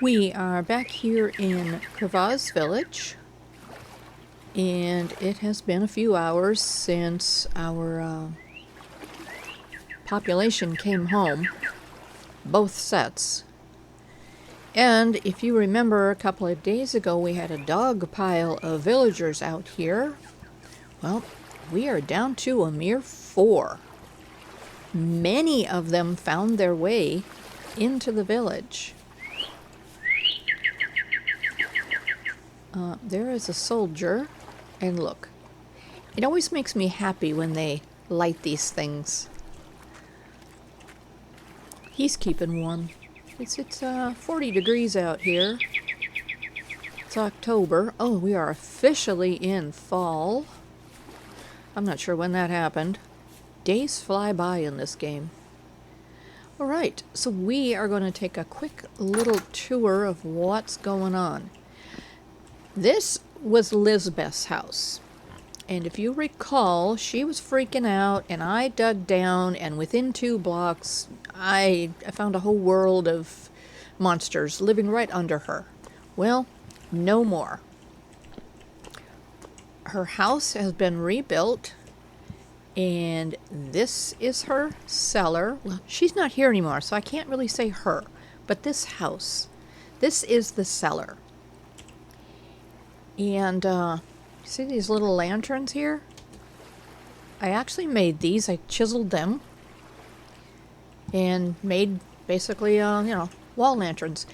We are back here in Crevasse village, and it has been a few hours since our population came home, both sets. And if you remember, a couple of days ago we had a dog pile of villagers out here. Well, we are down to a mere 4. Many of them found their way into the village. There is a soldier, and look, it always makes me happy when they light these things. He's keeping warm. It's 40 degrees out here. It's October. Oh, we are officially in fall. I'm not sure when that happened. Days fly by in this game. Alright, so we are going to take a quick little tour of what's going on. This was Lizbeth's house, and if you recall, she was freaking out, and I dug down, and within 2 blocks, I found a whole world of monsters living right under her. Well, no more. Her house has been rebuilt, and this is her cellar. Well, she's not here anymore, so I can't really say her, but this house, this is the cellar. And see these little lanterns here? I actually made these. I chiseled them and made basically, wall lanterns.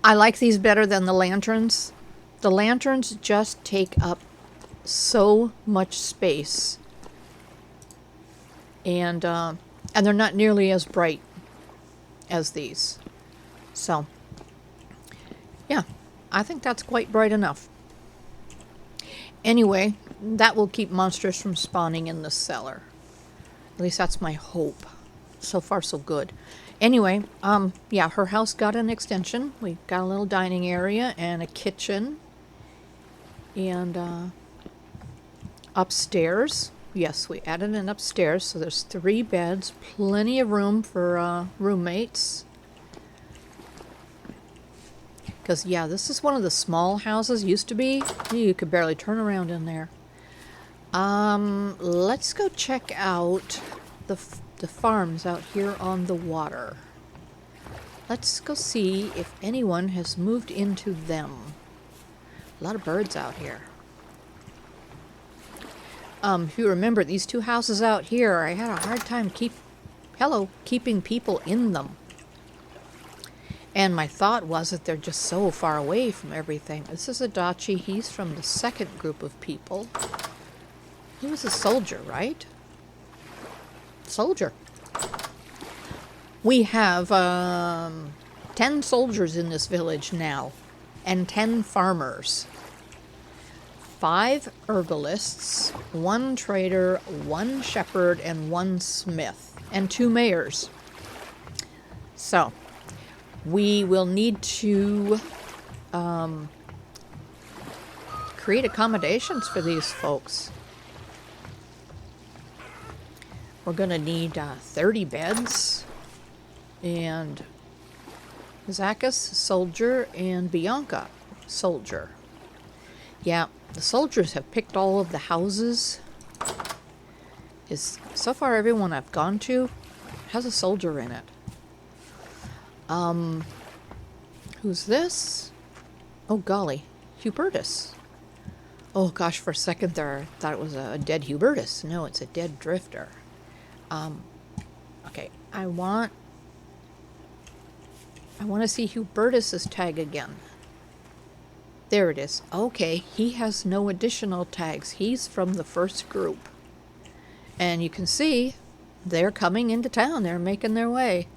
I like these better than the lanterns. The lanterns just take up so much space, and they're not nearly as bright as these. So, yeah. I think that's quite bright enough. Anyway, that will keep monsters from spawning in the cellar. At least that's my hope. So far, so good. Anyway, yeah, her house got an extension. We got a little dining area and a kitchen. And upstairs, yes, we added an upstairs. So there's 3 beds, plenty of room for roommates. Because, yeah, this is one of the small houses. Used to be. You could barely turn around in there. Let's go check out the farms out here on the water. Let's go see if anyone has moved into them. A lot of birds out here. If you remember, these 2 houses out here, I had a hard time keeping people in them. And my thought was that they're just so far away from everything. This is Adachi. He's from the 2nd group of people. He was a soldier, right? Soldier. We have 10 soldiers in this village now, and 10 farmers. 5 herbalists, 1 trader, 1 shepherd, and 1 smith, and 2 mayors. So, we will need to create accommodations for these folks. We're going to need 30 beds, and Zakis, soldier, and Bianca, soldier. Yeah, the soldiers have picked all of the houses. So far everyone I've gone to has a soldier in it. Who's this? Oh, golly. Hubertus. Oh, gosh, for a second there, I thought it was a dead Hubertus. No, it's a dead drifter. Okay, I want to see Hubertus's tag again. There it is. Okay, he has no additional tags. He's from the 1st group. And you can see they're coming into town. They're making their way.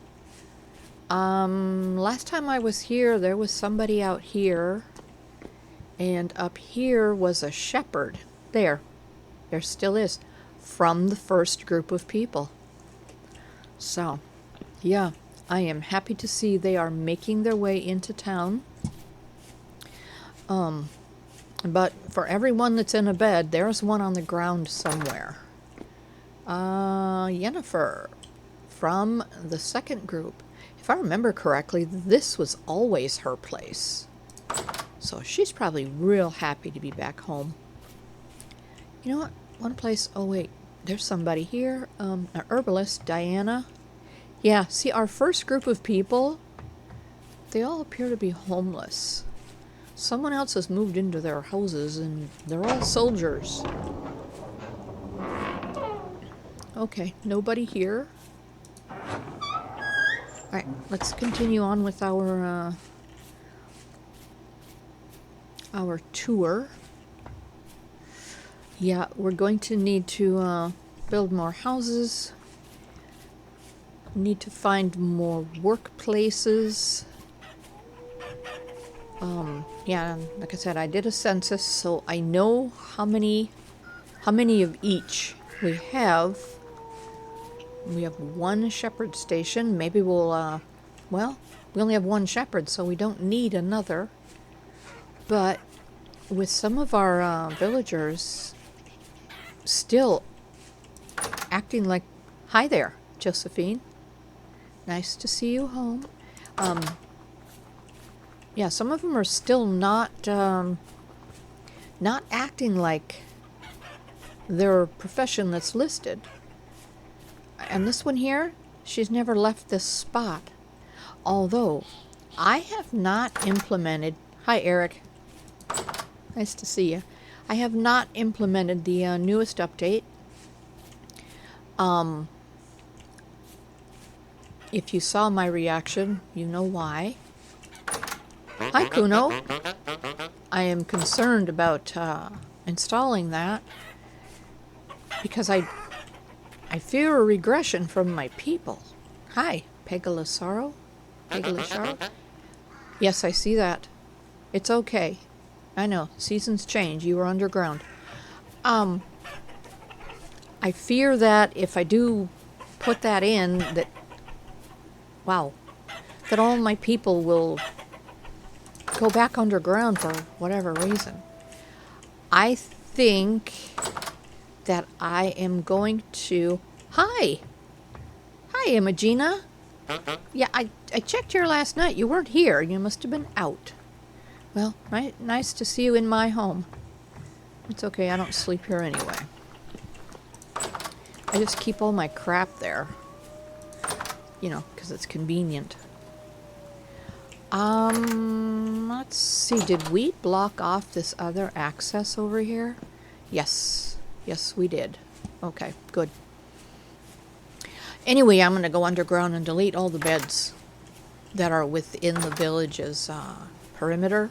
Last time I was here, there was somebody out here, and up here was a shepherd. There still is, from the 1st group of people. So, yeah, I am happy to see they are making their way into town. But for everyone that's in a bed, there's one on the ground somewhere. Yennefer, from the 2nd group. If I remember correctly, this was always her place. So she's probably real happy to be back home. You know what? One place... Oh, wait. There's somebody here. An herbalist, Diana. Yeah, see, our first group of people, they all appear to be homeless. Someone else has moved into their houses, and they're all soldiers. Okay, nobody here. Alright, let's continue on with our tour. Yeah, we're going to need to build more houses. Need to find more workplaces. Yeah, like I said, I did a census, so I know how many of each we have. We have one shepherd station. Maybe we'll, well, we only have one shepherd, so we don't need another. But with some of our villagers still acting like, hi there, Josephine. Nice to see you home. Yeah, some of them are still not acting like their profession that's listed. And this one here, she's never left this spot. Although, I have not implemented... Hi, Eric. Nice to see you. I have not implemented the newest update. If you saw my reaction, you know why. Hi, Kuno. I am concerned about installing that because I fear a regression from my people. Hi, Pegalasaro. Yes, I see that. It's okay. I know, seasons change. You were underground. I fear that if I do put that in, that, wow, that all my people will go back underground for whatever reason. I think that I am going to... Hi, Imogena. Yeah, I checked here last night. You weren't here. You must have been out. Well, nice to see you in my home. It's okay, I don't sleep here anyway. I just keep all my crap there. You know, because it's convenient. Let's see. Did we block off this other access over here? Yes. Yes, we did. Okay, good. Anyway, I'm going to go underground and delete all the beds that are within the village's perimeter.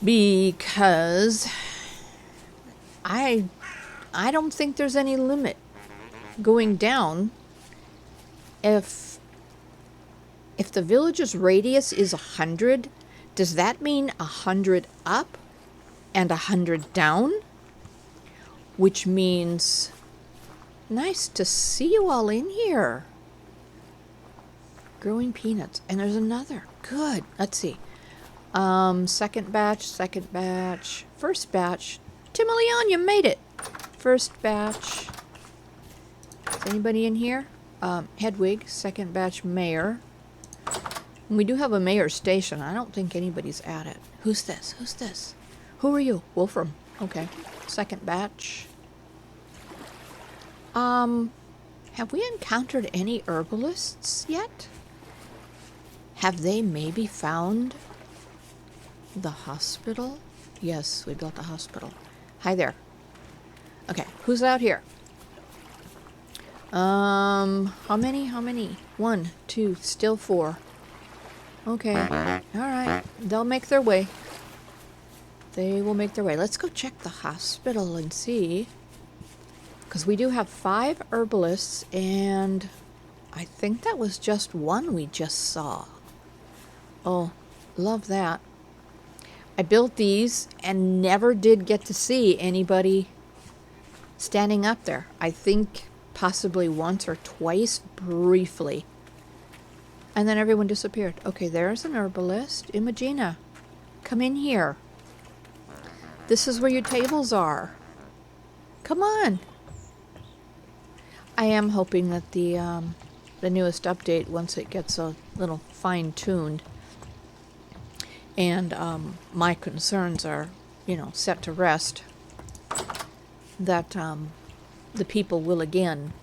Because I don't think there's any limit going down. If the village's radius is 100, does that mean 100 up and 100 down? Which means, nice to see you all in here. Growing peanuts. And there's another. Good. Let's see. Second batch. First batch. Timoleon, you made it. First batch. Is anybody in here? Hedwig. Second batch mayor. And we do have a mayor station. I don't think anybody's at it. Who's this? Who are you? Wolfram. Okay. Second batch. Have we encountered any herbalists yet? Have they maybe found the hospital? Yes, we built a hospital. Hi there. Okay, who's out here? How many? 1, 2, still 4. Okay, alright. They'll make their way. They will make their way. Let's go check the hospital and see. Because we do have 5 herbalists, and I think that was just one we just saw. Oh, love that. I built these and never did get to see anybody standing up there. I think possibly once or twice, briefly. And then everyone disappeared. Okay, there's an herbalist. Imogena, come in here. This is where your tables are. Come on. I am hoping that the the newest update once it gets a little fine-tuned. And my concerns are, set to rest. That the people will again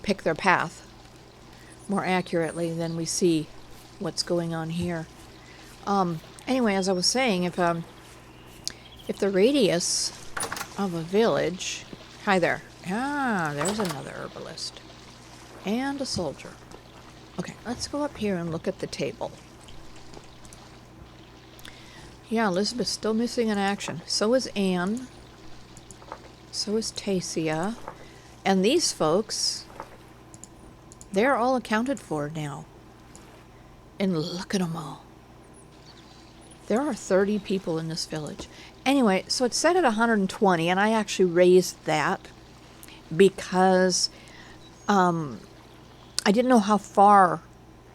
pick their path more accurately than we see what's going on here. Anyway, as I was saying, if the radius of a village... Hi there. Ah, there's another herbalist. And a soldier. Okay, let's go up here and look at the table. Yeah, Elizabeth's still missing in action. So is Anne. So is Tasia. And these folks, they're all accounted for now. And look at them all. There are 30 people in this village. Anyway, so it's set at 120, and I actually raised that because I didn't know how far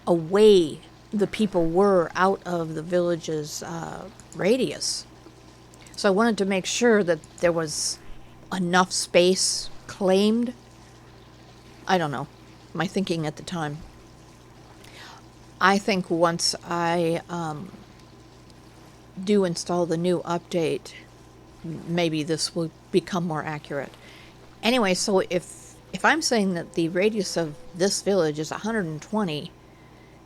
away the people were out of the village's radius. So I wanted to make sure that there was enough space claimed. I don't know, my thinking at the time. I think once I do install the new update, maybe this will become more accurate. Anyway, so if I'm saying that the radius of this village is 120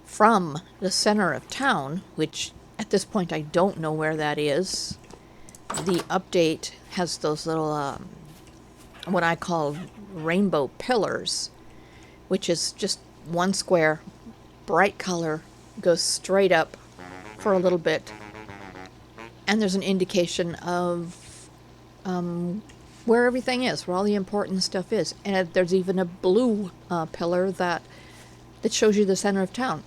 from the center of town, which at this point I don't know where that is, the update has those little, what I call rainbow pillars, which is just one square, bright color, goes straight up for a little bit, and there's an indication of where everything is, where all the important stuff is. And there's even a blue pillar that shows you the center of town.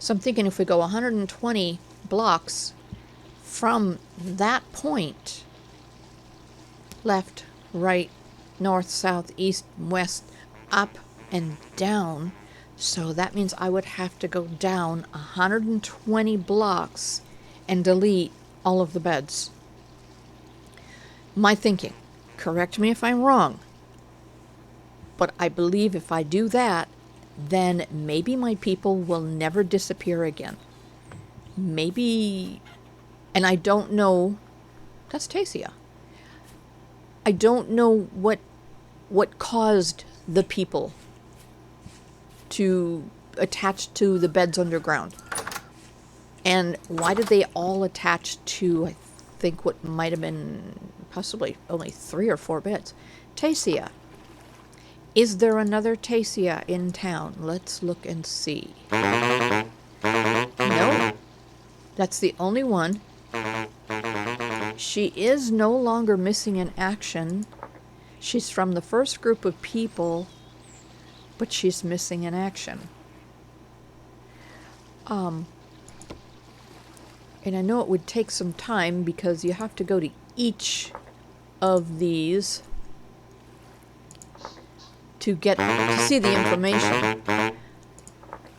So I'm thinking if we go 120 blocks from that point, left, right, north, south, east, west, up, and down. So that means I would have to go down 120 blocks and delete all of the beds. My thinking, correct me if I'm wrong, but I believe if I do that, then maybe my people will never disappear again. Maybe, and I don't know, that's Tasia. I don't know what caused the people to attach to the beds underground. And why did they all attach to, I think, what might have been possibly only 3 or 4 beds? Tasia. Is there another Tasia in town? Let's look and see. No. That's the only one. She is no longer missing in action. She's from the first group of people, but she's missing in action. And I know it would take some time because you have to go to each of these to see the information.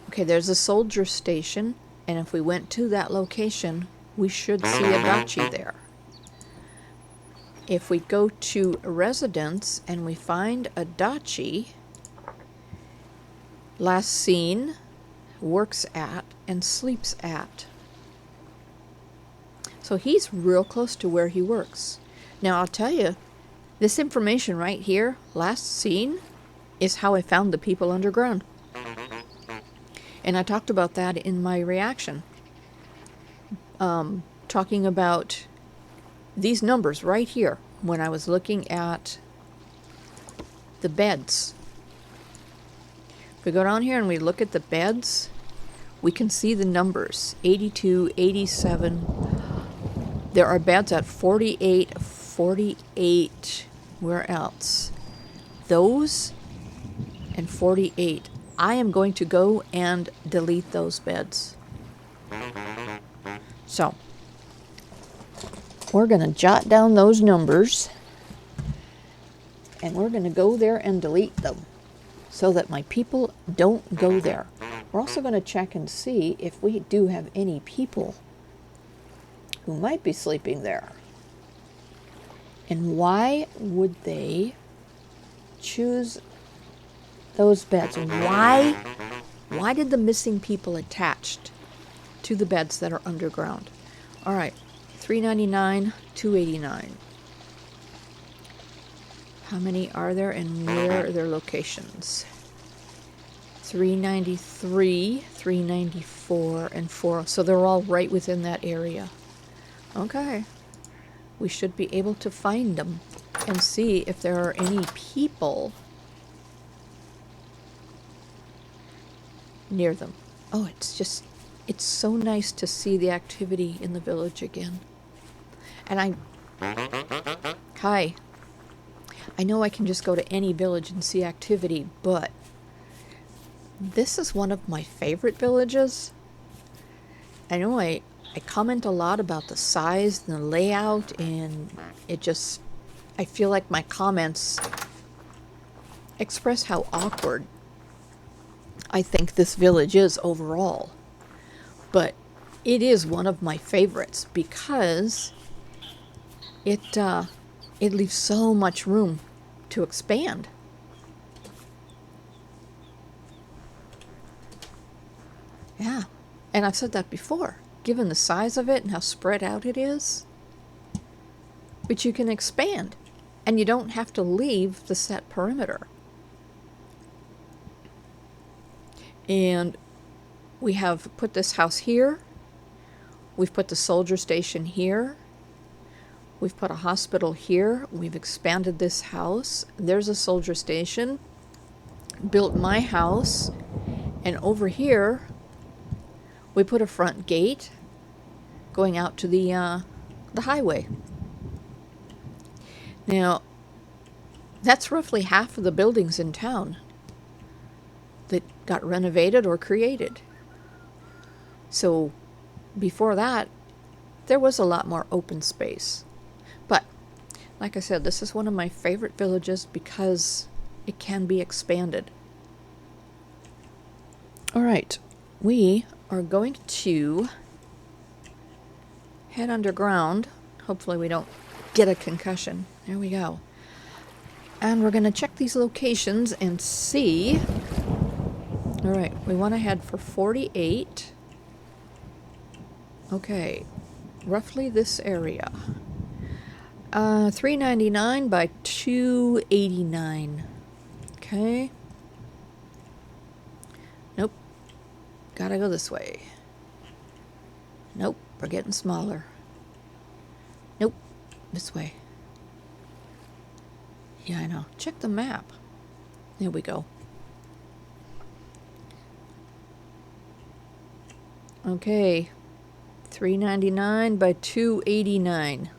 Okay, there's a soldier station, and if we went to that location, we should see a dachi there. If we go to residence and we find a dachi, last seen, works at, and sleeps at. So he's real close to where he works. Now I'll tell you, this information right here, last seen, is how I found the people underground. And I talked about that in my reaction. Talking about these numbers right here when I was looking at the beds. If we go down here and we look at the beds, we can see the numbers, 82, 87. There are beds at 48, 48. Where else? Those and 48. I am going to go and delete those beds. So, we're going to jot down those numbers, and we're going to go there and delete them so that my people don't go there. We're also going to check and see if we do have any people who might be sleeping there. And why would they choose Those beds. Why did the missing people attached to the beds that are underground? All right, $3.99, $2.89. How many are there and where are their locations? $3.93, $3.94, and $4. So they're all right within that area. Okay. We should be able to find them and see if there are any people near them. Oh, it's so nice to see the activity in the village again. And hi. I know I can just go to any village and see activity, but this is one of my favorite villages. I know I comment a lot about the size and the layout, and I feel like my comments express how awkward I think this village is overall. But it is one of my favorites because it leaves so much room to expand. Yeah, and I've said that before. Given the size of it and how spread out it is, but you can expand, and you don't have to leave the set perimeter. And we have put this house here. We've put the soldier station here. We've put a hospital here. We've expanded this house. There's a soldier station. Built my house. And over here, we put a front gate going out to the highway. Now, that's roughly half of the buildings in town that got renovated or created. So before that, there was a lot more open space. But like I said, this is one of my favorite villages because it can be expanded. All right, we are going to head underground. Hopefully we don't get a concussion. There we go. And we're going to check these locations and see. All right, we want to head for 48. Okay, roughly this area. $3.99 by $2.89. Okay. Nope. Gotta go this way. Nope, we're getting smaller. Nope, this way. Yeah, I know. Check the map. There we go. Okay. $3.99 by $2.89.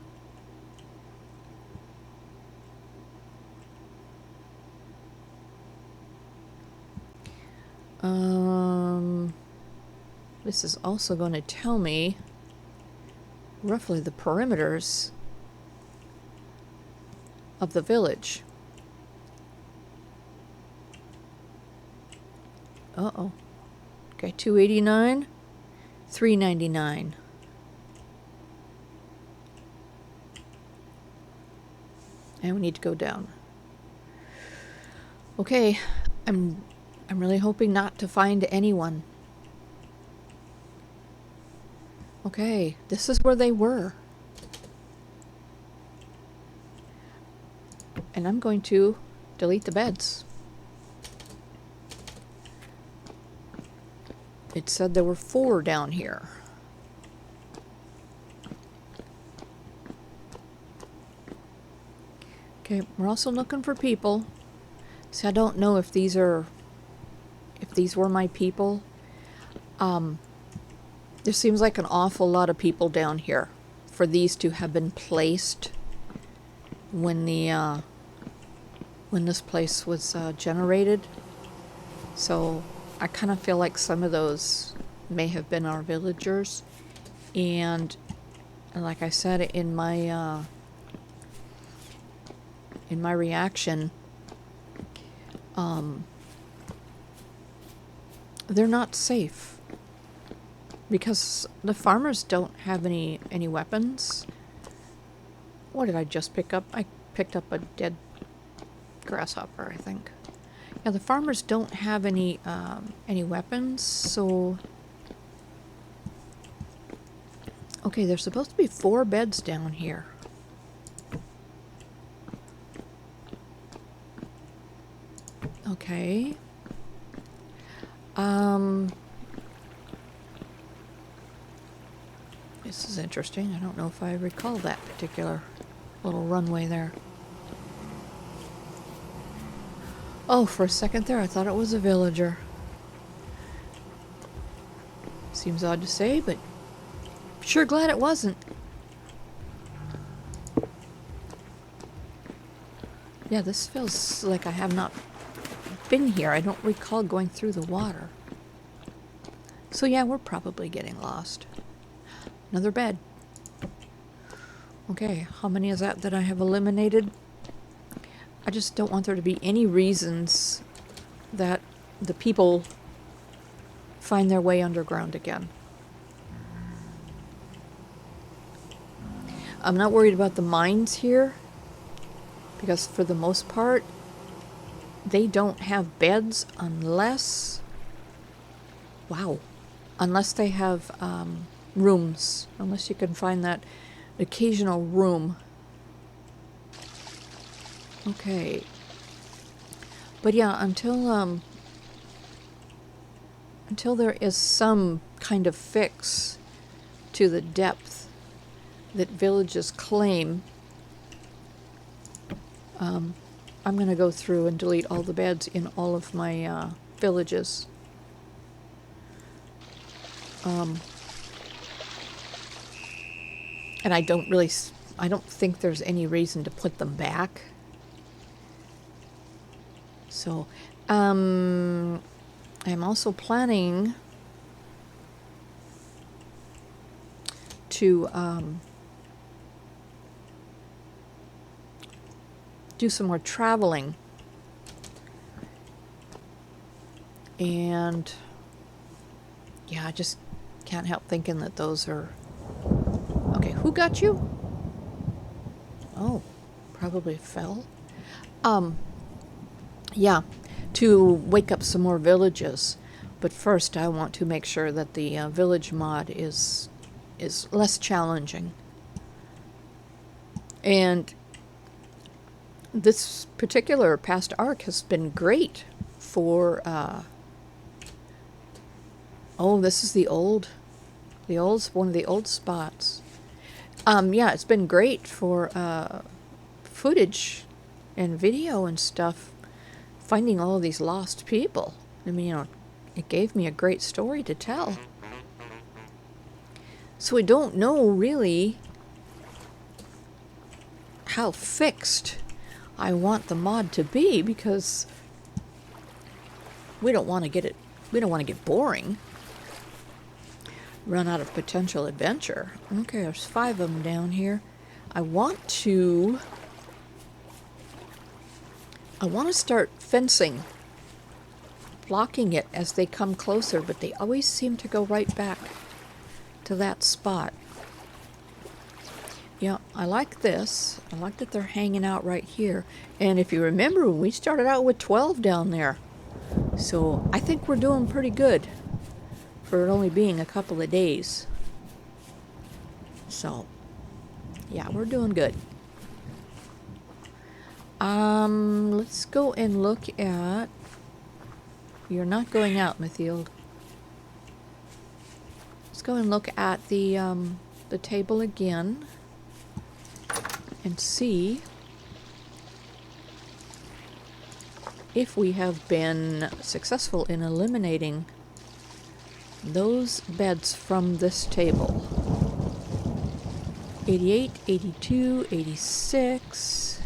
This is also going to tell me roughly the perimeters of the village. Uh-oh. Okay, $2.89, $3.99. And we need to go down. Okay, I'm really hoping not to find anyone. Okay, this is where they were. And I'm going to delete the beds. It said there were 4 down here. Okay, we're also looking for people. See, I don't know if these were my people. There seems like an awful lot of people down here for these to have been placed when this place was generated. So I kind of feel like some of those may have been our villagers. And like I said in my reaction, they're not safe because the farmers don't have any weapons. What did I just pick up? I picked up a dead grasshopper, I think. Yeah, the farmers don't have any weapons, so... Okay, there's supposed to be 4 beds down here. Okay. This is interesting. I don't know if I recall that particular little runway there. Oh, for a second there, I thought it was a villager. Seems odd to say, but sure glad it wasn't. Yeah, this feels like I have not been here. I don't recall going through the water. So yeah, we're probably getting lost. Another bed. Okay, how many is that I have eliminated? I just don't want there to be any reasons that the people find their way underground again. I'm not worried about the mines here, because for the most part, they don't have beds unless... Wow. Unless they have rooms. Unless you can find that occasional room. Okay. But yeah, until there is some kind of fix to the depth that villages claim, I'm going to go through and delete all the beds in all of my villages. And I don't think there's any reason to put them back. So, I'm also planning to do some more traveling. And yeah, I just can't help thinking that those are... Okay, who got you? Oh, probably fell. Yeah, to wake up some more villages. But first I want to make sure that the village mod is less challenging. And this particular past arc has been great for... Oh, this is one of the old spots. Yeah, it's been great for footage and video and stuff, finding all of these lost people. I mean, you know, it gave me a great story to tell. So we don't know really how fixed I want the mod to be, because we don't want to get boring. Run out of potential adventure. Okay, there's 5 of them down here. I want to start fencing, blocking it as they come closer, but they always seem to go right back to that spot. Yeah, I like this. I like that they're hanging out right here. And if you remember, we started out with 12 down there. So I think we're doing pretty good for it only being a couple of days. So, yeah, we're doing good. Let's go and look at... You're not going out, Mathield. Let's go and look at the table again and see if we have been successful in eliminating those beds from this table. 88, 82, 86.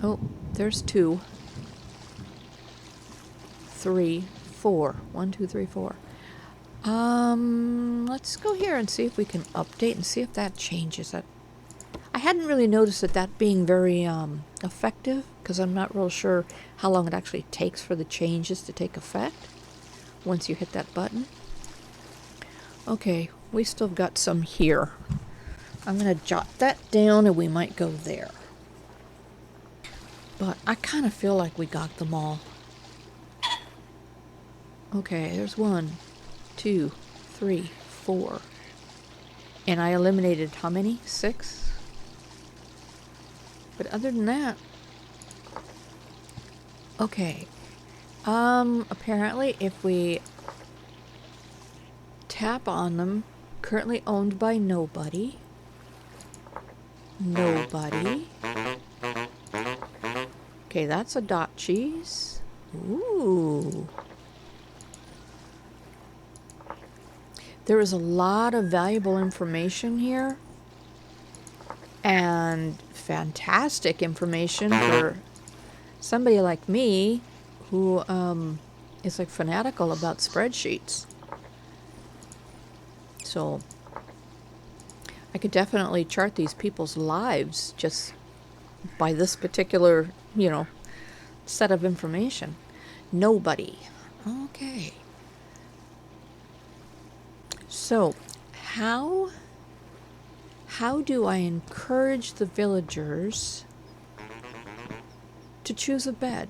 Oh, there's 2. 3, 4. 1, 2, 3, 4. Let's go here and see if we can update and see if that changes it. I hadn't really noticed that being very effective, because I'm not real sure how long it actually takes for the changes to take effect once you hit that button. Okay, we still got some here. I'm going to jot that down and we might go there. But I kind of feel like we got them all. Okay, there's 1, 2, 3, 4. And I eliminated how many? 6? But other than that... Okay. Apparently if we tap on them, currently owned by nobody. Nobody. Okay, that's a dot cheese. Ooh. There is a lot of valuable information here. And fantastic information for somebody like me who is like fanatical about spreadsheets. So I could definitely chart these people's lives just by this particular, you know, set of information. Nobody. Okay. So, how do I encourage the villagers to choose a bed?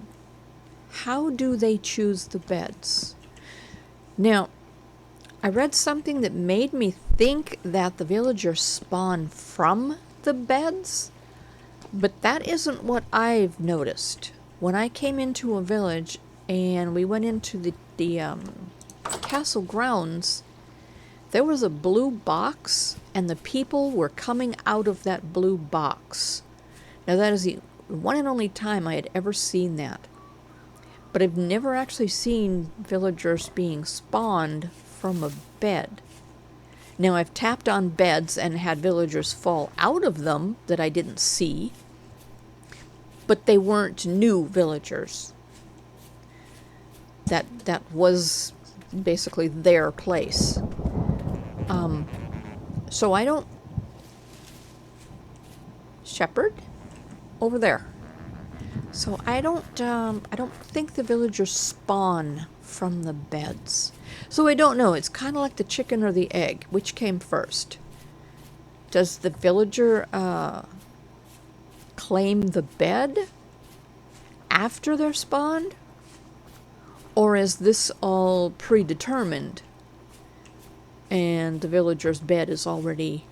How do they choose the beds? Now, I read something that made me think that the villagers spawn from the beds, but that isn't what I've noticed. When I came into a village and we went into the castle grounds, there was a blue box and the people were coming out of that blue box. Now that is the one and only time I had ever seen that. But I've never actually seen villagers being spawned from a bed. Now I've tapped on beds and had villagers fall out of them that I didn't see, but they weren't new villagers. That was basically their place. So I don't... Shepherd? Over there. So I don't think the villagers spawn from the beds. So I don't know. It's kind of like the chicken or the egg. Which came first? Does the villager claim the bed after they're spawned? Or is this all predetermined? And the villager's bed is already,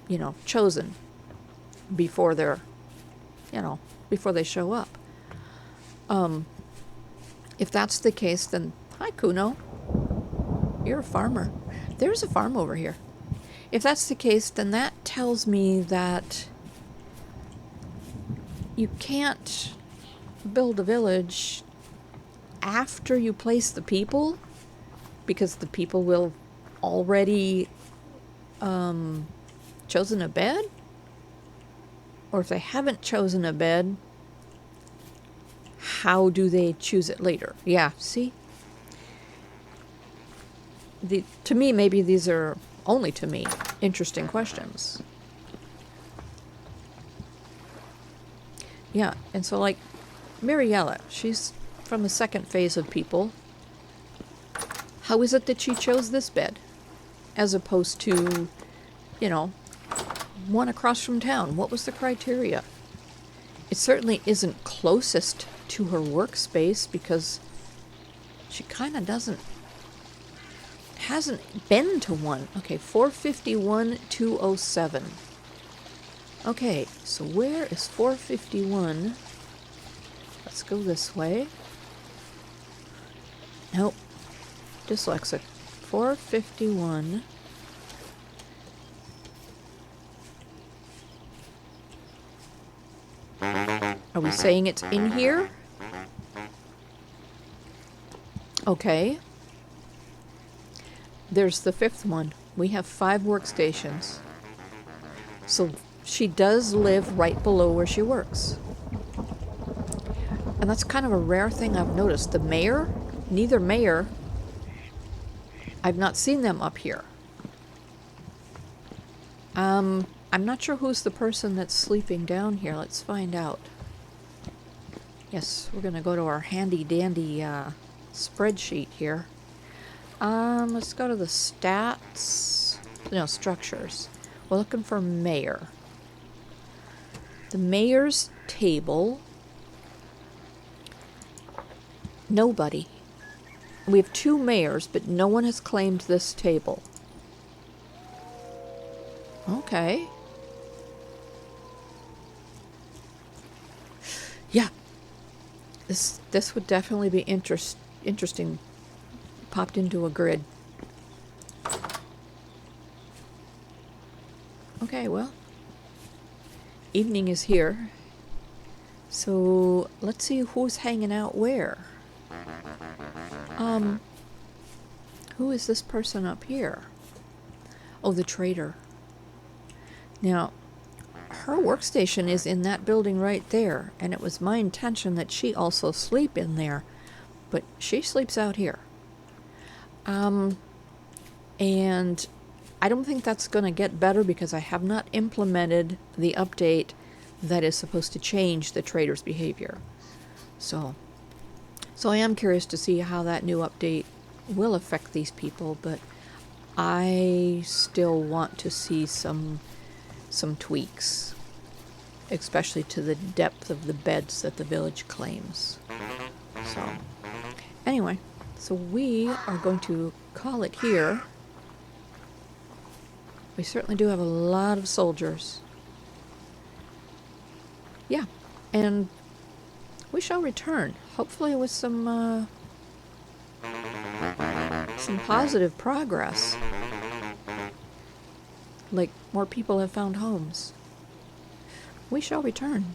you know, chosen before they're, you know, before they show up. If that's the case, then hi Kuno. You're a farmer. There's a farm over here. If that's the case, then that tells me that you can't build a village after you place the people, because the people will already chosen a bed. Or if they haven't chosen a bed, how do they choose it later? Yeah, see? To me, maybe these are, only to me, interesting questions. Yeah, and so like Mariella, she's from the second phase of people. How is it that she chose this bed? As opposed to, you know, one across from town. What was the criteria? It certainly isn't closest to her workspace because she kind of hasn't been to one. Okay, 451, 207. Okay, so where is 451? Let's go this way. Nope. Dyslexic. 451. Are we saying it's in here? Okay. There's the fifth one. We have 5 workstations. So she does live right below where she works. And that's kind of a rare thing I've noticed. The mayor, neither mayor, I've not seen them up here. I'm not sure who's the person that's sleeping down here. Let's find out. Yes, we're going to go to our handy-dandy spreadsheet here. Let's go to the stats. No, structures. We're looking for mayor. The mayor's table. Nobody. We have 2 mayors, but no one has claimed this table. Okay. Yeah. This would definitely be interesting. Popped into a grid. Okay, well. Evening is here. So let's see who's hanging out where. Who is this person up here? Oh, the trader. Now, her workstation is in that building right there, and it was my intention that she also sleep in there, but she sleeps out here. And I don't think that's going to get better because I have not implemented the update that is supposed to change the trader's behavior. So I am curious to see how that new update will affect these people, but I still want to see some tweaks, especially to the depth of the beds that the village claims. So anyway, so we are going to call it here. We certainly do have a lot of soldiers. Yeah, and we shall return, hopefully with some positive progress. Like more people have found homes. We shall return.